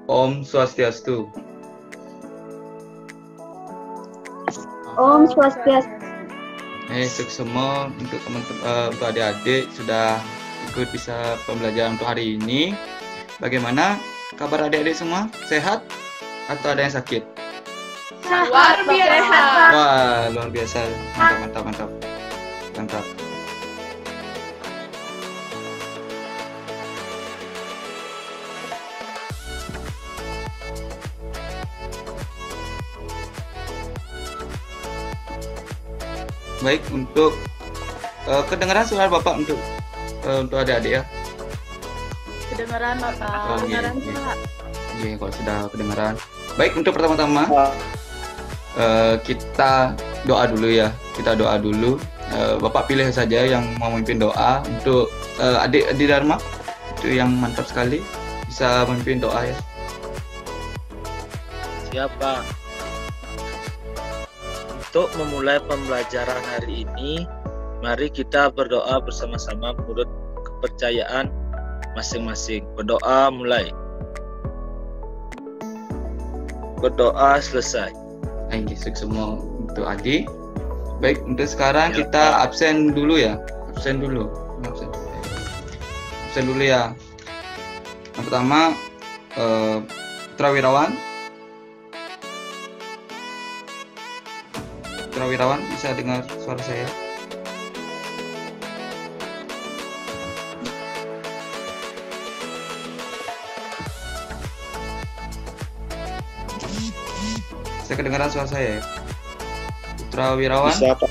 Om Swastiastu. Om Swastiastu. Sukses semua untuk teman-teman, untuk adik-adik sudah ikut bisa pembelajaran untuk hari ini. Bagaimana kabar adik-adik semua? Sehat atau ada yang sakit? Luar biasa. Wah, luar biasa. Mantap. Baik, untuk kedengaran suara Bapak untuk adik-adik ya. Kedengaran Bapak. Oh, Kedengaran iya. Pak. Iya, kalau sudah kedengaran. Baik, untuk pertama-tama kita doa dulu ya. Kita doa dulu. Bapak pilih saja yang mau memimpin doa. Untuk adik Dharma, itu yang mantap sekali bisa memimpin doa ya. Siapa? Untuk memulai pembelajaran hari ini, mari kita berdoa bersama-sama menurut kepercayaan masing-masing. Berdoa mulai. Berdoa selesai. Sukses semua untuk adik. Baik, untuk sekarang kita absen dulu ya. Absen dulu ya. Yang pertama Putra Wirawan bisa dengar suara saya? Saya kedengaran suara saya ya? Putra Wirawan? Bisa Pak.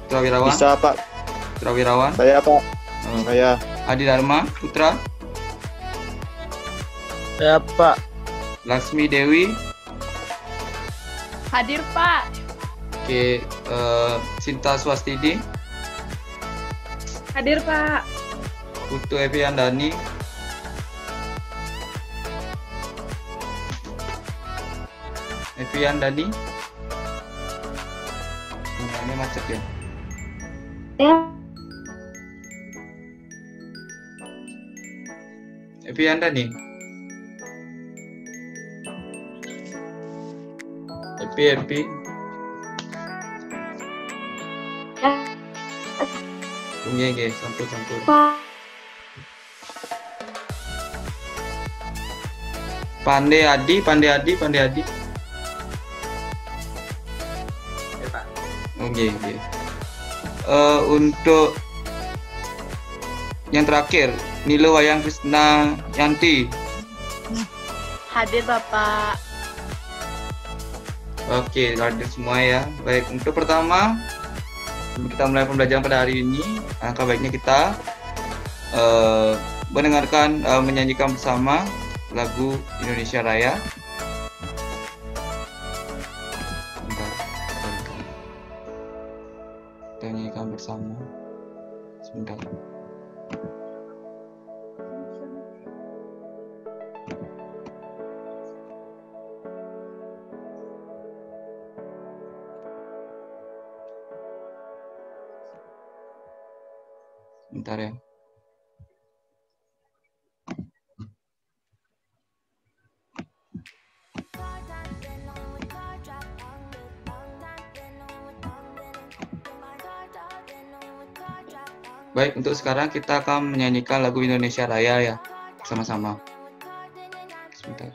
Putra Wirawan? Bisa Pak. Putra Wirawan? Saya Pak. Saya. Adi Dharma Putra? Ya Pak. Lasmi Dewi? Hadir Pak. Oke, Sinta Swastidi? Hadir Pak. Putu Eviandani? Eviandani? Ini macet ya? Ya. Eviandani? Epi? Nggih, sampun. Pak. Pandai Adi. Nggih. Untuk yang terakhir, Nilo Wayang Krisna Yanti. Hadir Bapak. Oke, hadir semua ya. Baik, untuk pertama kita mulai pembelajaran pada hari ini. Alangkah baiknya kita mendengarkan, menyanyikan bersama lagu Indonesia Raya. Bentar. Kita nyanyikan bersama. Sebentar. Bentar ya. Baik, untuk sekarang kita akan menyanyikan lagu Indonesia Raya ya, sama-sama. Sebentar.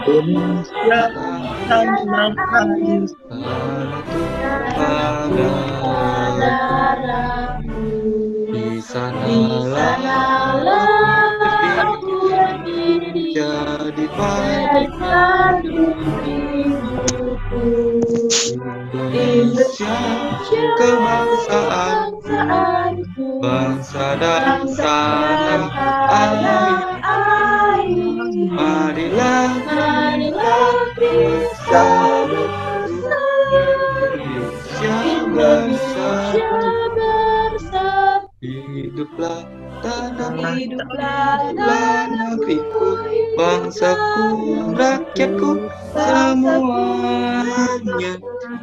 Indonesia tanah air di sanalah jadi padu Indonesia kebangsaan bangsa dan tanah air. Marilah bisa Indonesia bersatu di hiduplah tanahku, Hiduplah hiduplah negeriku, bangsaku, rakyatku, semuanya.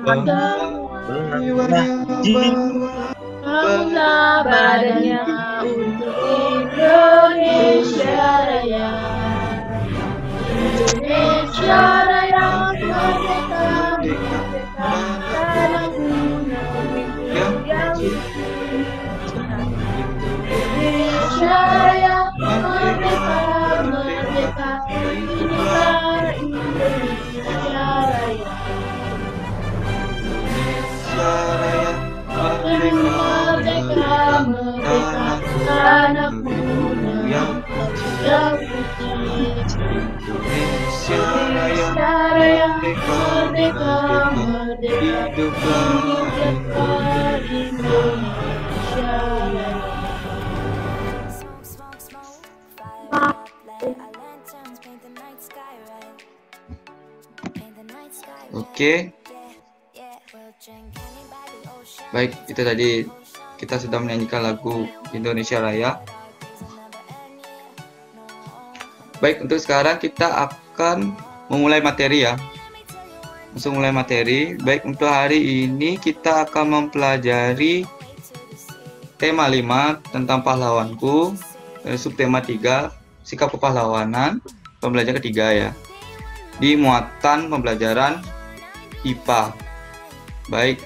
Bangsa jiwanya bawa Bangunlah badannya untuk Indonesia Raya. Indonesia Raya merdeka, merdeka, tanahku, negeriku yang suci. Indonesia Raya merdeka, merdeka, hiduplah Indonesia Raya. Raya Merdeka, merdeka, tanahku, yang yang suci. Indonesia Raya Raya merdeka, merdeka, hiduplah Indonesia Raya. Oke. Baik, itu tadi kita sudah menyanyikan lagu Indonesia Raya. Baik, untuk sekarang kita akan memulai materi ya. Langsung mulai materi. Baik, untuk hari ini kita akan mempelajari tema 5 tentang pahlawanku, subtema 3 sikap kepahlawanan, pembelajaran ketiga ya. Di muatan pembelajaran IPA. Baik,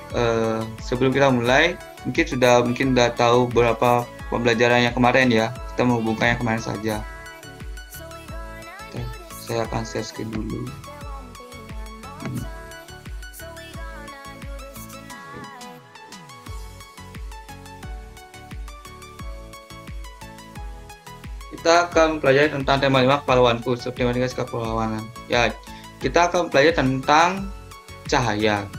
sebelum kita mulai, mungkin sudah tahu beberapa pembelajaran yang kemarin ya. Kita menghubungkan yang kemarin saja. Saya akan share screen dulu. Kita akan mempelajari tentang tema 5 pahlawanku, subtema 3 sikap kepahlawanan. Ya, kita akan mempelajari tentang cahaya.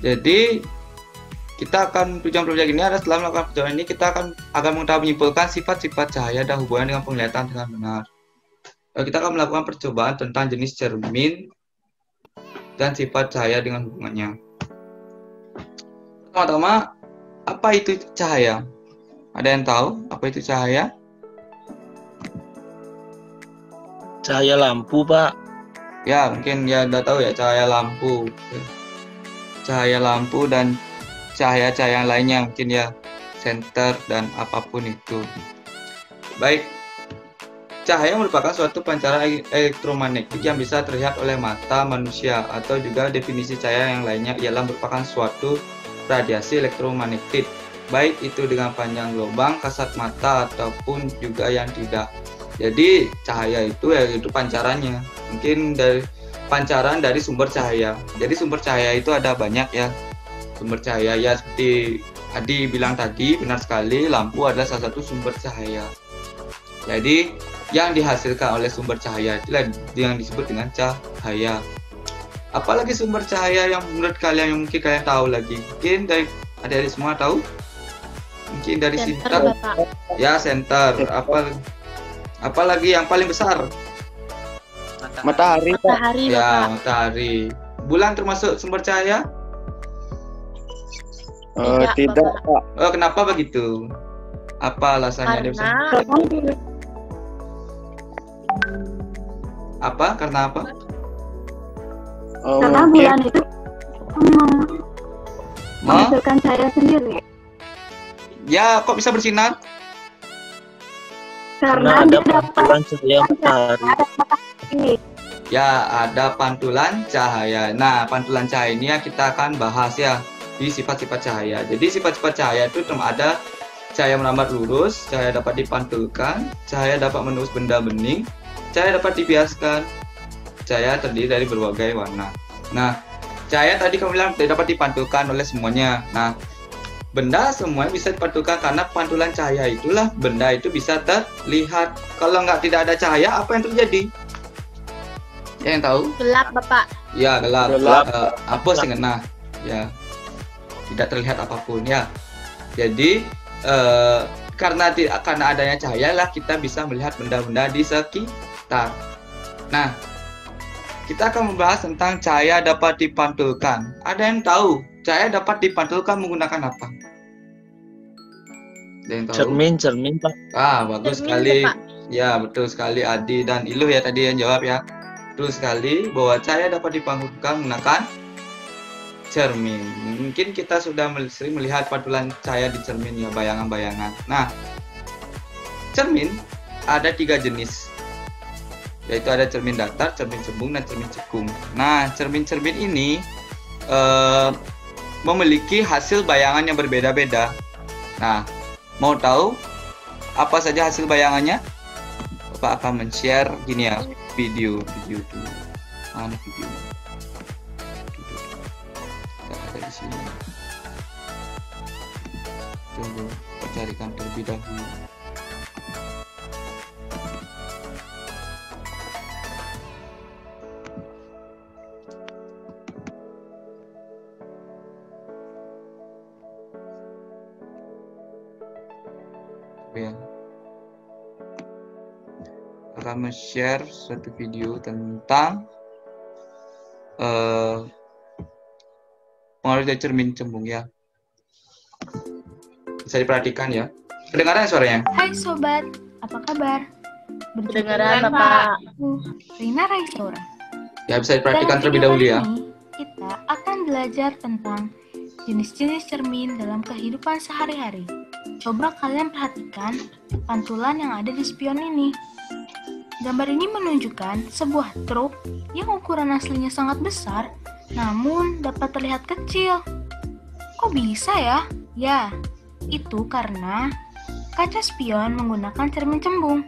Jadi kita akan tujuan pembelajaran ini adalah setelah melakukan perjalanan ini kita akan menyimpulkan sifat-sifat cahaya dan hubungan dengan penglihatan dengan benar. Kita akan melakukan percobaan tentang jenis cermin dan sifat cahaya dengan hubungannya. Pertama-tama, apa itu cahaya? Ada yang tahu apa itu cahaya? Cahaya lampu, Pak. Ya, mungkin ya udah tahu ya, cahaya lampu. Cahaya lampu dan cahaya-cahaya yang lainnya mungkin ya, senter dan apapun itu. Baik, cahaya merupakan suatu pancaran elektromagnetik yang bisa terlihat oleh mata manusia, atau juga definisi cahaya yang lainnya ialah merupakan suatu radiasi elektromagnetik, baik itu dengan panjang gelombang, kasat mata, ataupun juga yang tidak. Jadi cahaya itu ya itu pancarannya, mungkin dari pancaran dari sumber cahaya. Jadi sumber cahaya itu ada banyak ya. Sumber cahaya ya seperti Adi bilang tadi, benar sekali, lampu adalah salah satu sumber cahaya. Jadi yang dihasilkan oleh sumber cahaya itulah yang disebut dengan cahaya. Apalagi sumber cahaya yang menurut kalian yang mungkin kalian tahu lagi? Mungkin dari adik-adik semua tahu? Mungkin dari Senter, senter. Bapak. Ya, senter. Apalagi yang paling besar? Matahari, Pak. Matahari, Ya, Bapak. matahari. Bulan termasuk sumber cahaya? Tidak, Pak. Oh, kenapa begitu? Apa alasannya? Dia bisa- Apa? Karena apa? Karena Mungkin bulan itu Ma? menghasilkan cahaya sendiri. Ya, kok bisa bersinar? karena Karena ada dia dapat pantulan cahaya matahari. ini. Ya, ada pantulan cahaya. Nah, pantulan cahaya ini ya kita akan bahas ya di sifat-sifat cahaya. Jadi sifat-sifat cahaya itu ada cahaya merambat lurus, cahaya dapat dipantulkan, cahaya dapat menembus benda bening, cahaya dapat dibiaskan, cahaya terdiri dari berbagai warna. Nah, cahaya tadi kamu bilang dapat dipantulkan oleh semuanya. Nah, benda semuanya bisa dipantulkan karena pantulan cahaya itulah benda itu bisa terlihat. Kalau tidak ada cahaya, apa yang terjadi? Yang tahu? Gelap, Bapak. Ya, gelap. Gelap. Hapus yang kena. Ya, tidak terlihat apapun ya. Jadi karena adanya cahaya lah kita bisa melihat benda-benda di sekitar. Nah, kita akan membahas tentang cahaya dapat dipantulkan. Ada yang tahu cahaya dapat dipantulkan menggunakan apa? Ada yang tahu? Cermin Pak. Bagus Cermin sekali. ya, Pak. Ya, betul sekali Adi dan Iluh ya tadi yang jawab ya. Betul sekali bahwa cahaya dapat dipanggulkan menggunakan cermin. Mungkin kita sudah sering melihat pantulan cahaya di cermin ya, bayangan-bayangan. Nah, cermin ada 3 jenis. Yaitu ada cermin datar, cermin cembung, dan cermin cekung. Nah, cermin-cermin ini memiliki hasil bayangan yang berbeda-beda. Nah, mau tahu apa saja hasil bayangannya? Bapak akan men-share gini ya, video dulu. Mana video? Tidak ada di sini. Tunggu, carikan terlebih dahulu. Ya, akan share suatu video tentang pengaruh dari cermin cembung ya. Bisa diperhatikan ya. Kedengaran suaranya? Hai sobat, apa kabar? Kedengaran, Bapak. Aku Rina Raisora. Ya, bisa diperhatikan Dalam terlebih video dahulu ya. kali ini, kita akan belajar tentang jenis-jenis cermin dalam kehidupan sehari-hari. Coba kalian perhatikan pantulan yang ada di spion ini. Gambar ini menunjukkan sebuah truk yang ukuran aslinya sangat besar, namun dapat terlihat kecil. Kok bisa ya? Ya, itu karena kaca spion menggunakan cermin cembung.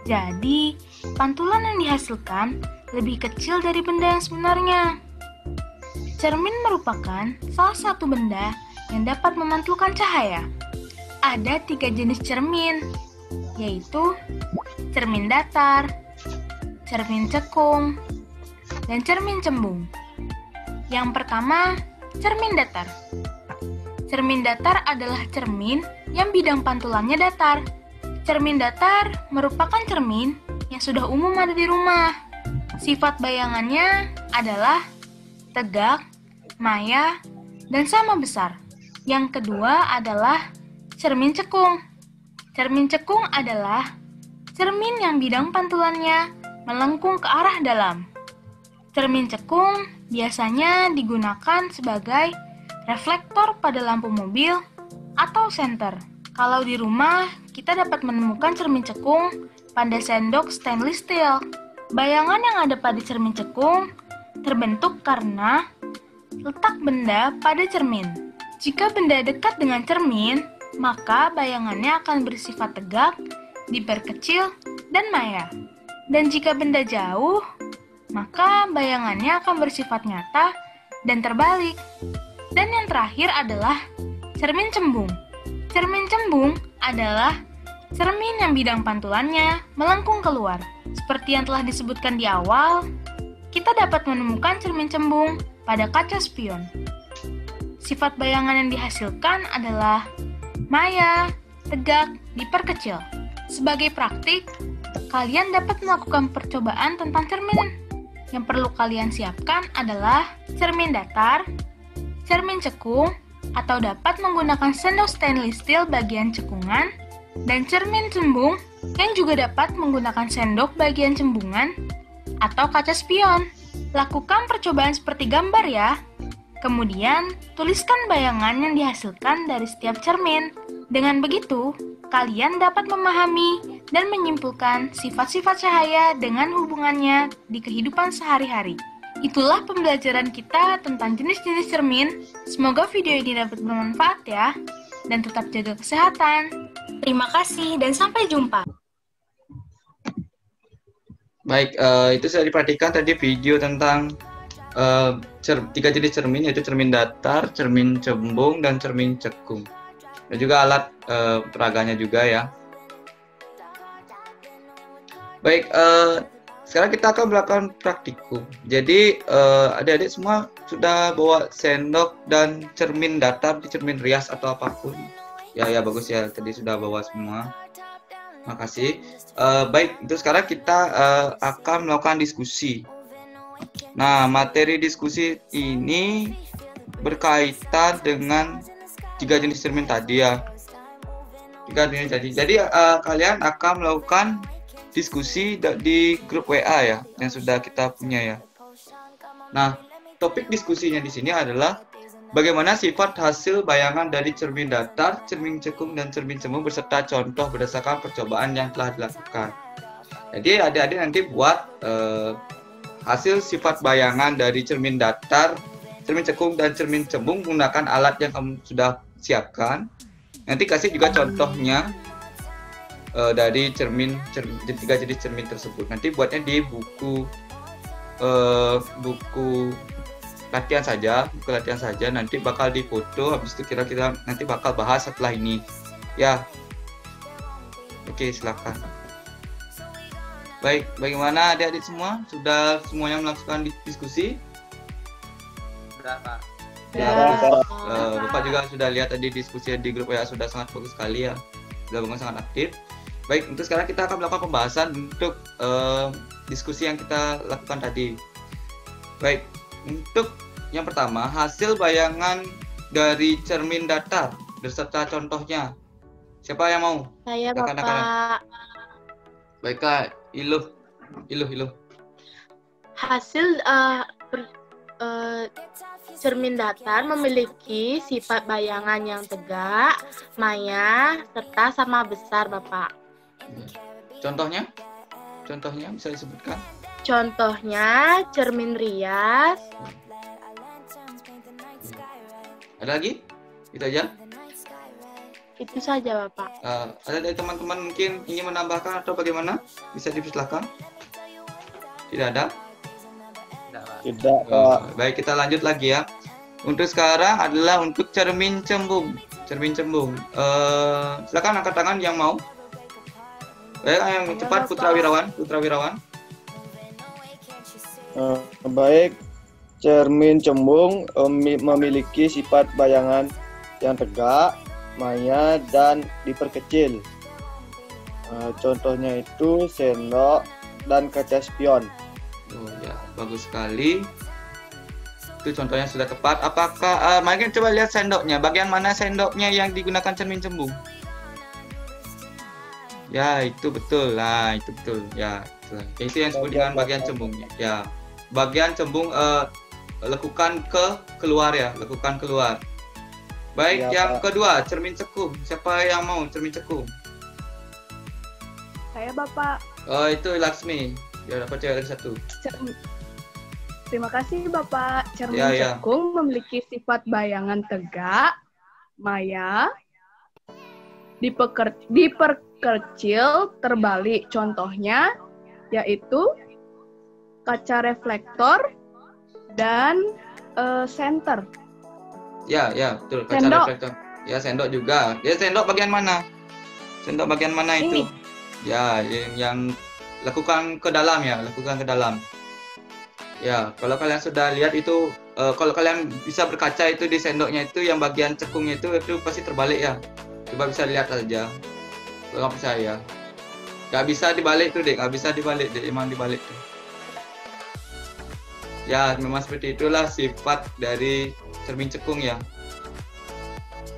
Jadi, pantulan yang dihasilkan lebih kecil dari benda yang sebenarnya. Cermin merupakan salah satu benda yang dapat memantulkan cahaya. Ada 3 jenis cermin, yaitu cermin datar, cermin cekung, dan cermin cembung. Yang pertama, cermin datar. Cermin datar adalah cermin yang bidang pantulannya datar. Cermin datar merupakan cermin yang sudah umum ada di rumah. Sifat bayangannya adalah tegak, maya, dan sama besar. Yang kedua adalah cermin cekung. Cermin cekung adalah cermin yang bidang pantulannya melengkung ke arah dalam. Cermin cekung biasanya digunakan sebagai reflektor pada lampu mobil atau senter. Kalau di rumah, kita dapat menemukan cermin cekung pada sendok stainless steel. Bayangan yang ada pada cermin cekung terbentuk karena letak benda pada cermin. Jika benda dekat dengan cermin, maka bayangannya akan bersifat tegak, diperkecil, dan maya. Dan jika benda jauh, maka bayangannya akan bersifat nyata dan terbalik. Dan yang terakhir adalah cermin cembung. Cermin cembung adalah cermin yang bidang pantulannya melengkung keluar. Seperti yang telah disebutkan di awal, kita dapat menemukan cermin cembung pada kaca spion. Sifat bayangan yang dihasilkan adalah maya, tegak, diperkecil. Sebagai praktik, kalian dapat melakukan percobaan tentang cermin. Yang perlu kalian siapkan adalah cermin datar, cermin cekung, atau dapat menggunakan sendok stainless steel bagian cekungan, dan cermin cembung yang juga dapat menggunakan sendok bagian cembungan atau kaca spion. Lakukan percobaan seperti gambar ya. Kemudian, tuliskan bayangan yang dihasilkan dari setiap cermin. Dengan begitu, kalian dapat memahami dan menyimpulkan sifat-sifat cahaya dengan hubungannya di kehidupan sehari-hari. Itulah pembelajaran kita tentang jenis-jenis cermin. Semoga video ini dapat bermanfaat ya. Dan tetap jaga kesehatan. Terima kasih dan sampai jumpa. Baik, itu sudah diperhatikan tadi video tentang 3 jenis cermin, yaitu cermin datar, cermin cembung, dan cermin cekung. Dan juga alat peraganya juga ya. Baik, sekarang kita akan melakukan praktikum. Jadi adik-adik semua sudah bawa sendok dan cermin datar di cermin rias atau apapun. Ya bagus ya, tadi sudah bawa semua. Makasih. Baik, itu sekarang kita akan melakukan diskusi. Nah, materi diskusi ini berkaitan dengan 3 jenis cermin tadi ya. 3 jenis tadi. Jadi kalian akan melakukan diskusi di grup WA ya, yang sudah kita punya ya. Nah, topik diskusinya di sini adalah bagaimana sifat hasil bayangan dari cermin datar, cermin cekung, dan cermin cembung beserta contoh berdasarkan percobaan yang telah dilakukan. Jadi adik-adik nanti buat hasil sifat bayangan dari cermin datar, cermin cekung, dan cermin cembung menggunakan alat yang kamu sudah siapkan. Nanti kasih juga contohnya dari cermin 3 jenis cermin tersebut. Nanti buatnya di buku latihan saja. Nanti bakal difoto. Habis itu kira-kira nanti bakal bahas setelah ini. Ya, oke, silakan. Baik, bagaimana adik-adik semua? Sudah semuanya melakukan diskusi? Sudah, Pak. Bapak juga sudah lihat tadi diskusi di grup WA sudah sangat bagus sekali ya. Sudah sangat aktif. Baik, untuk sekarang kita akan melakukan pembahasan untuk diskusi yang kita lakukan tadi. Baik, untuk yang pertama, hasil bayangan dari cermin datar beserta contohnya. Siapa yang mau? Saya, Rekan-rekan. Bapak. Baik, Kak. Iluh. Hasil cermin datar memiliki sifat bayangan yang tegak, maya, serta sama besar, Bapak. Contohnya bisa disebutkan? Contohnya cermin rias. Ada lagi? Itu aja? Itu saja, Bapak. Ada dari teman-teman mungkin ingin menambahkan atau bagaimana? Bisa dipersilakan. Tidak ada? Tidak, Pak. Baik, kita lanjut lagi ya. Untuk sekarang adalah untuk cermin cembung. Silakan angkat tangan yang mau. Baik, yang cepat Putra Wirawan. Baik, cermin cembung memiliki sifat bayangan yang tegak, maya, dan diperkecil. Contohnya itu sendok dan kaca spion. Oh ya, bagus sekali. Itu contohnya sudah tepat. Apakah mari kita coba lihat sendoknya. Bagian mana sendoknya yang digunakan cermin cembung? Ya, itu betul. Nah, itu betul. Ya, itu yang disebut dengan bagian cembungnya. Ya, bagian cembung lekukan keluar ya, lekukan keluar. Baik, Ya, yang Pak. kedua, cermin cekung. Siapa yang mau cermin cekung? Saya Bapak. Oh, itu Laksmi. Ya, dapat cewek lagi satu. Terima kasih Bapak. Cermin Ya. cekung memiliki sifat bayangan tegak, maya, diperkecil, terbalik. Contohnya yaitu kaca reflektor dan senter. Ya, betul. Kaca Sendok. reflektor. Ya, sendok juga. Ya, sendok bagian mana? Sendok bagian mana itu? Ya, yang lakukan ke dalam ya, Ya, kalau kalian sudah lihat itu, kalau kalian bisa berkaca itu di sendoknya itu, yang bagian cekungnya itu pasti terbalik ya. Coba bisa lihat saja. Kalau nggak percaya. Nggak bisa dibalik tuh, Dek. Emang dibalik tuh. Ya, memang seperti itulah sifat dari cermin cekung ya.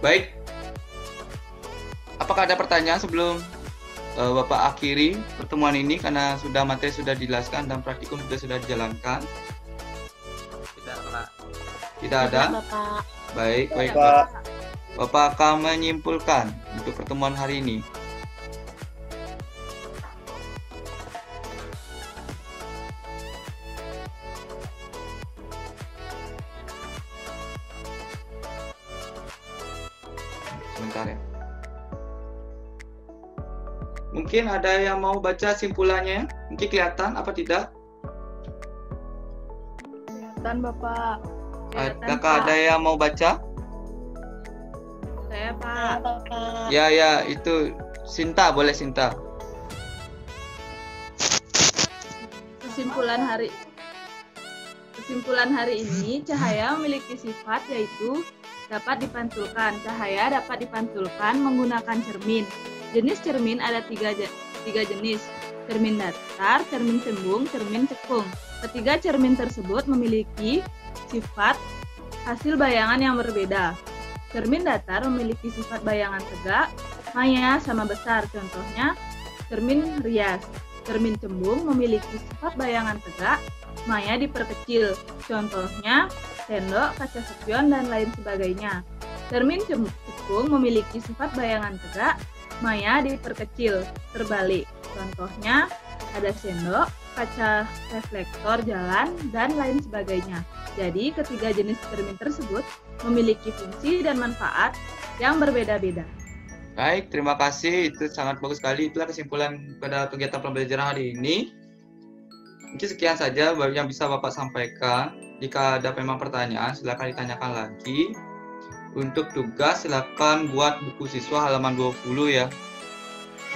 Baik. Apakah ada pertanyaan sebelum Bapak akhiri pertemuan ini, karena materi sudah dijelaskan dan praktikum sudah dijalankan? Tidak ada? Bapak. Baik. Pak. Bapak akan menyimpulkan untuk pertemuan hari ini. Sebentar ya. Mungkin ada yang mau baca simpulannya? Mungkin kelihatan apa tidak? Kelihatan Bapak. Adakah ada yang mau baca? Saya Pak. Ya, itu Sinta, boleh Sinta. Kesimpulan hari ini, cahaya memiliki sifat yaitu dapat dipantulkan. Cahaya dapat dipantulkan menggunakan cermin. Jenis cermin ada tiga jenis, cermin datar, cermin cembung, cermin cekung. Ketiga cermin tersebut memiliki sifat hasil bayangan yang berbeda. Cermin datar memiliki sifat bayangan tegak, Maya sama besar. Contohnya, cermin rias. Cermin cembung memiliki sifat bayangan tegak, maya diperkecil. Contohnya, sendok, kaca spion, dan lain sebagainya. Cermin cembung memiliki sifat bayangan tegak, maya diperkecil. Terbalik. Contohnya, ada sendok, kaca reflektor jalan, dan lain sebagainya. Jadi, ketiga jenis cermin tersebut memiliki fungsi dan manfaat yang berbeda-beda. Baik, terima kasih. Itu sangat bagus sekali. Itulah kesimpulan pada kegiatan pembelajaran hari ini. Mungkin sekian saja yang bisa Bapak sampaikan. Jika ada memang pertanyaan, silakan ditanyakan lagi. Untuk tugas, silakan buat buku siswa halaman 20 ya.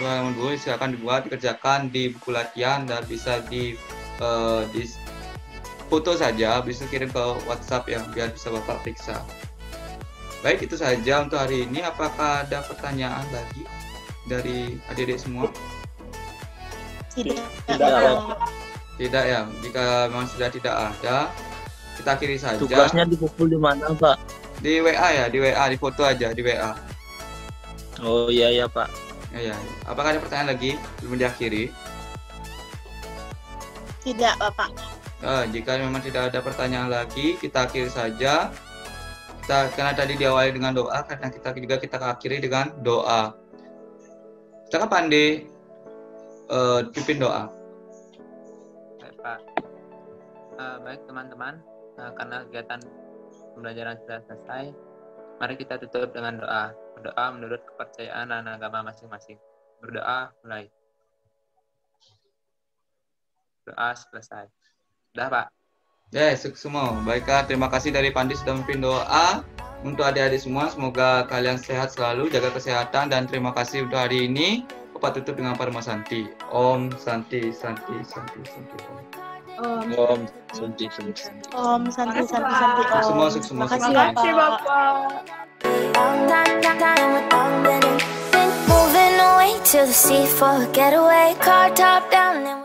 Halaman 20 silakan dibuat, dikerjakan di buku latihan dan bisa di foto saja, bisa kirim ke WhatsApp ya, biar bisa Bapak periksa. Baik, itu saja untuk hari ini. Apakah ada pertanyaan lagi dari adik-adik semua? Tidak ya. Jika memang sudah tidak ada, kita akhiri saja. Tugasnya dipukul di mana, Pak? Di WA ya, di WA, di foto aja di WA. Oh iya ya, Pak. Ya. Apakah ada pertanyaan lagi sebelum diakhiri? Tidak, Bapak. Jika memang tidak ada pertanyaan lagi, kita akhiri saja. Karena tadi diawali dengan doa, karena kita akhiri dengan doa. Silakan Pandi pimpin doa. Baik, Pak. Baik teman-teman, karena kegiatan pembelajaran sudah selesai, mari kita tutup dengan doa. Berdoa menurut kepercayaan dan agama masing-masing. Berdoa mulai. Doa selesai. Sudah, Pak. Yes, semua. Baiklah, terima kasih dari Pandi sudah memimpin doa untuk adik-adik semua. Semoga kalian sehat selalu, jaga kesehatan, dan terima kasih untuk hari ini. Bapak tutup dengan Parma Santi. Om Santi, Santi, Santi, Santi. Om Santi, Santi. Om Santi, Santi, Santi. Om. Semua. Terima kasih, Bapak. Moving away to the sea for a getaway, car top down.